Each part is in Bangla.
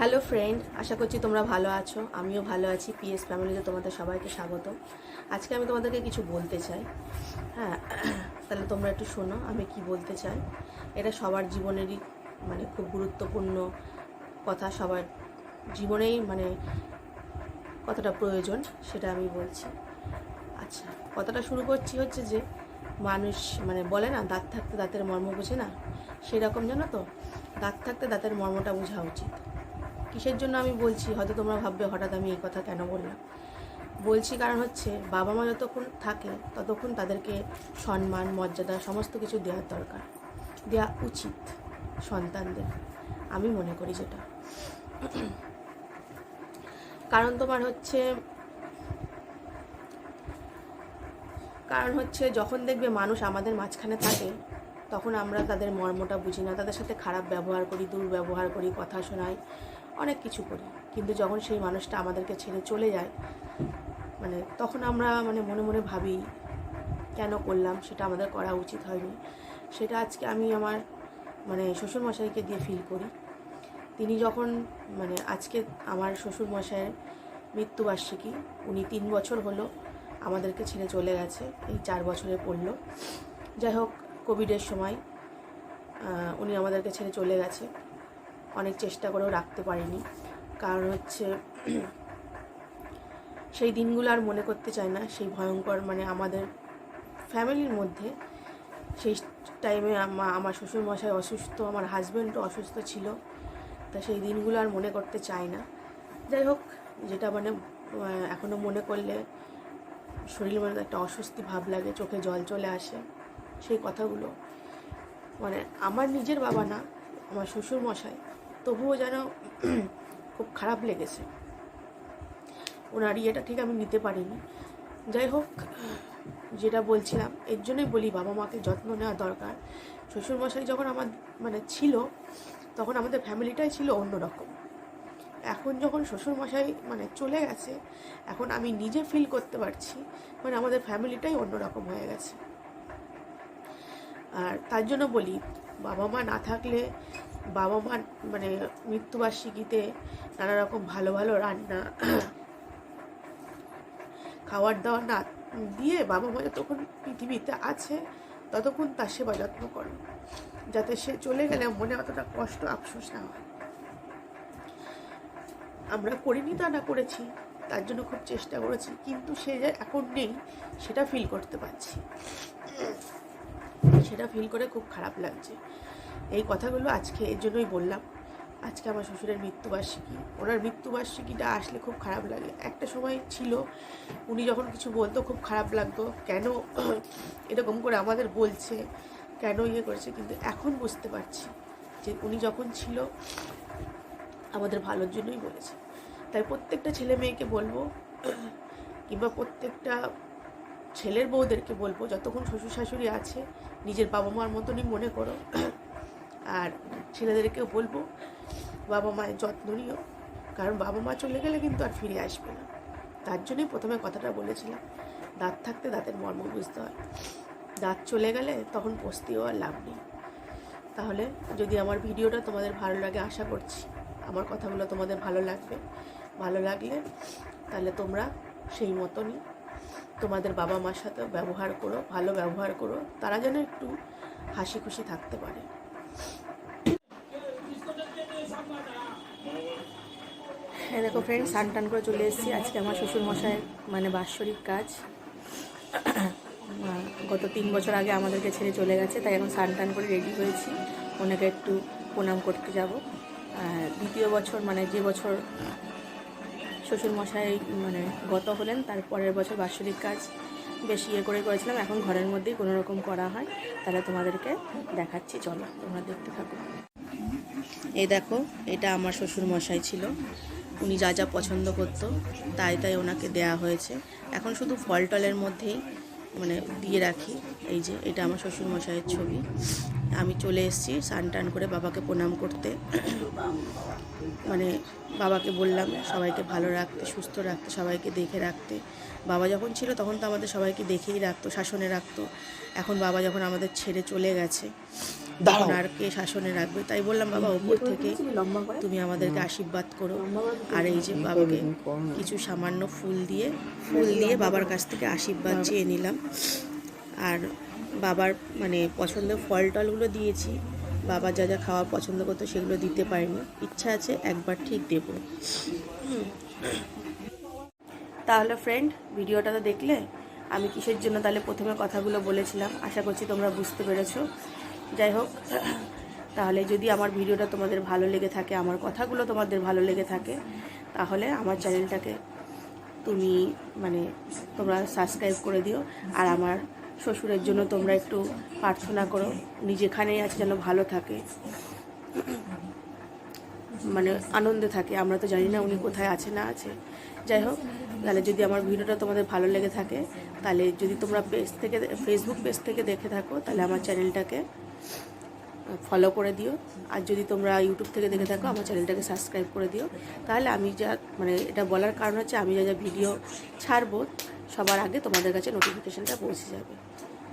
হ্যালো ফ্রেন্ড, আশা করছি তোমরা ভালো আছো। আমিও ভালো আছি। পিএস ফ্যামিলিতে তোমাদের সবাইকে স্বাগত। আজকে আমি তোমাদেরকে কিছু বলতে চাই। হ্যাঁ, তাহলে তোমরা একটু শোনো আমি কি বলতে চাই। এটা সবার জীবনেরই খুব গুরুত্বপূর্ণ কথা, সবার জীবনেই কতটা প্রয়োজন সেটা আমি বলছি। আচ্ছা, কথাটা শুরু করছি হচ্ছে যে মানুষ বলে না, দাঁত থাকতে দাঁতের মর্ম বোঝে না, সেরকম জানো তো, দাঁত থাকতে দাঁতের মর্মটা বোঝা উচিত। কিসের জন্য আমি বলছি হয়তো তোমরা ভাববে হঠাৎ আমি এই কথা কেন বললাম। বলছি কারণ হচ্ছে বাবা মা যতক্ষণ থাকে ততক্ষণ তাদেরকে সম্মান মর্যাদা সমস্ত কিছু দেওয়ার দরকার, দেওয়া উচিত সন্তানদের, আমি মনে করি যেটা। কারণ হচ্ছে যখন দেখবে মানুষ আমাদের মাঝখানে থাকে তখন আমরা তাদের মর্মটা বুঝি না, তাদের সাথে খারাপ ব্যবহার করি, দুর্ব্যবহার করি, কথা শোনাই, অনেক কিছু করি। কিন্তু যখন সেই মানুষটা আমাদেরকে ছেড়ে চলে যায় তখন আমরা মনে মনে ভাবি কেন করলাম, সেটা আমাদের করা উচিত হয়নি। সেটা আজকে আমি আমার শ্বশুরমশাইকে দিয়ে ফিল করি। তিনি যখন আজকে আমার শ্বশুরমশাইয়ের মৃত্যুবার্ষিকী, উনি 3 বছর হলো আমাদেরকে ছেড়ে চলে গেছে, এই 4 বছরে পড়লো। যাই হোক, কোভিডের সময় উনি আমাদেরকে ছেড়ে চলে গেছে। অনেক চেষ্টা করেও রাখতে পারিনি, কারণ হচ্ছে সেই দিনগুলো আর মনে করতে চাই না। সেই ভয়ঙ্কর আমাদের ফ্যামিলির মধ্যে সেই টাইমে আমার শ্বশুরমশাই অসুস্থ, আমার হাজব্যান্ডও অসুস্থ ছিল, তা সেই দিনগুলো আর মনে করতে চাই না। যাই হোক, যেটা এখনও মনে করলে শরীরের মধ্যে একটা অস্বস্তি ভাব লাগে, চোখে জল চলে আসে। সেই কথাগুলো আমার নিজের বাবা না, আমার শ্বশুরমশাই, তবুও যেন খুব খারাপ লেগেছে। ওনার ইয়েটা ঠিক আমি নিতে পারিনি। যাই হোক, যেটা বলছিলাম, এর জন্যই বলি বাবা মাকে যত্ন নেওয়া দরকার। শ্বশুরমশাই যখন আমার ছিল তখন আমাদের ফ্যামিলিটাই ছিল অন্যরকম। এখন যখন শ্বশুরমশাই চলে গেছে, এখন আমি নিজে ফিল করতে পারছি আমাদের ফ্যামিলিটাই অন্যরকম হয়ে গেছে। আর তার জন্য বলি, বাবা মা না থাকলে, বাবা মা মৃত্যুবার্ষিকীতে নানা রকম ভালো ভালো রান্না খাওয়ার দাওয়ার না দিয়ে বাবা মা যতক্ষণ পৃথিবীতে আছে ততক্ষণ তার সেবা যত্ন করো, যাতে সে চলে গেলে মনে অতটা কষ্ট আফসোস না হয়। আমরা করিনি তা না, করেছি, তার জন্য খুব চেষ্টা করেছি, কিন্তু সে যে এখন নেই সেটা ফিল করতে পারছি, সেটা ফিল করে খুব খারাপ লাগছে। এই কথাগুলো আজকে এর জন্যই বললাম। আজকে আমার শ্বশুরের মৃত্যুবার্ষিকী, ওনার মৃত্যুবার্ষিকীটা আসলে খুব খারাপ লাগে। একটা সময় ছিল উনি যখন কিছু বলতো খুব খারাপ লাগতো, কেন এরকম করে আমাদের বলছে, কেন ইয়ে করেছে, কিন্তু এখন বুঝতে পারছি যে উনি যখন ছিল আমাদের ভালোর জন্যই বলেছে। তাই প্রত্যেকটা ছেলে মেয়েকে বলবো, কিংবা প্রত্যেকটা ছেলের বউদেরকে বলবো, যতক্ষণ শ্বশুর শাশুড়ি আছে নিজের বাবা মার মতনই মনে করো। আর ছেলেদেরকেও বলবো বাবা মায়ের যত্ন নিও, কারণ বাবা মা চলে গেলে কিন্তু আর ফিরে আসবে না। তার জন্যই প্রথমে কথাটা বলেছিলাম, দাঁত থাকতে দাঁতের মর্ম বুঝতে হয়। দাঁত চলে গেলে তখন পস্তিও আর লাভ নেই। তাহলে যদি আমার ভিডিওটা তোমাদের ভালো লাগে, আশা করছি আমার কথাগুলো তোমাদের ভালো লাগবে। ভালো লাগলে তাহলে তোমরা সেই মতনই তোমাদের বাবা মার সাথে ব্যবহার করো, ভালো ব্যবহার করো, তারা যেন একটু হাসি খুশি থাকতে পারে। হ্যাঁ, দেখো ফ্রেন্ড, স্নান টান করে চলে এসেছি। আজকে আমার শ্বশুরমশাইয়ের বাৎসরিক কাজ। গত 3 বছর আগে আমাদেরকে ছেড়ে চলে গেছে, তাই এখন স্নান টান করে রেডি হয়েছি, ওনাকে একটু প্রণাম করতে যাব। দ্বিতীয় বছর যে বছর শ্বশুরমশাই গত হলেন, তার পরের বছর বাৎসরিক কাজ বেশ করেছিলাম। এখন ঘরের মধ্যেই কোনো রকম করা হয়। তাহলে তোমাদেরকে দেখাচ্ছি, চলো তোমরা দেখতে থাকো। এই দেখো, এটা আমার শ্বশুরমশাই ছিল, উনি যা যা পছন্দ করতো তাই ওনাকে দেয়া হয়েছে। এখন শুধু ফল টলের মধ্যেই দিয়ে রাখি। এই যে এটা আমার শ্বশুরমশাইয়ের ছবি। আমি চলে এসেছি স্নান টান করে বাবাকে প্রণাম করতে। বাবাকে বললাম সবাইকে ভালো রাখতে, সুস্থ রাখতে, সবাইকে দেখে রাখতে। বাবা যখন ছিল তখন তো আমাদের সবাইকে দেখেই রাখতো, শাসনে রাখতো। এখন বাবা যখন আমাদের ছেড়ে চলে গেছে ওনারকে শাসনে রাখবে। তাই বললাম বাবা ওপর থেকে তুমি আমাদেরকে আশীর্বাদ করো। আর এই যে বাবাকে কিছু সামান্য ফুল দিয়ে বাবার কাছ থেকে আশীর্বাদ চেয়ে নিলাম। আর বাবার মানে পছন্দের ফল টলগুলো দিয়েছি, বাবা যা যা খাওয়া পছন্দ করতো সেগুলো দিতে পারিনি, ইচ্ছা আছে একবার ঠিক দেবো। তাহলে ফ্রেন্ড, ভিডিওটা তো দেখলে আমি কিসের জন্য তাহলে প্রথমে কথাগুলো বলেছিলাম, আশা করছি তোমরা বুঝতে পেরেছো। যাই হোক, তাহলে যদি আমার ভিডিওটা তোমাদের ভালো লেগে থাকে, আমার কথাগুলো তোমাদের ভালো লেগে থাকে, তাহলে আমার চ্যানেলটাকে তোমরা সাবস্ক্রাইব করে দিও। আর আমার শ্বশুরের জন্য তোমরা একটু প্রার্থনা করো, উনি যেখানেই আছে যেন ভালো থাকে, আনন্দে থাকে। আমরা তো জানি না উনি কোথায় আছে না আছে। যাই হোক, তাহলে যদি আমার ভিডিওটা তোমাদের ভালো লেগে থাকে, তাহলে যদি তোমরা ফেসবুক পেজ থেকে দেখে থাকো, তাহলে আমার চ্যানেলটাকে ফলো করে দিও। আর যদি তোমরা ইউটিউব থেকে দেখে থাকো, আমার চ্যানেলটাকে সাবস্ক্রাইব করে দিও। তাহলে আমি যা এটা বলার কারণ হচ্ছে, আমি যা যা ভিডিও ছাড়বো সবার আগে তোমাদের কাছে নোটিফিকেশানটা পৌঁছে যাবে।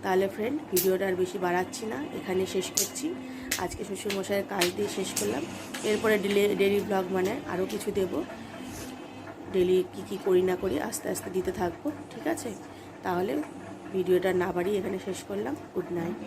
তাহলে ফ্রেন্ড, ভিডিওটা আর বেশি বাড়াচ্ছি না, এখানে শেষ করছি। আজকে শ্বশুরমশাইয়ের কাজ দিয়ে শেষ করলাম। এরপরে ডেলি ব্লগ আরও কিছু দেবো, ডেলি কী করি না করি আস্তে আস্তে দিতে থাকবো, ঠিক আছে? তাহলে ভিডিওটা না বাড়িয়ে এখানে শেষ করলাম। Good night.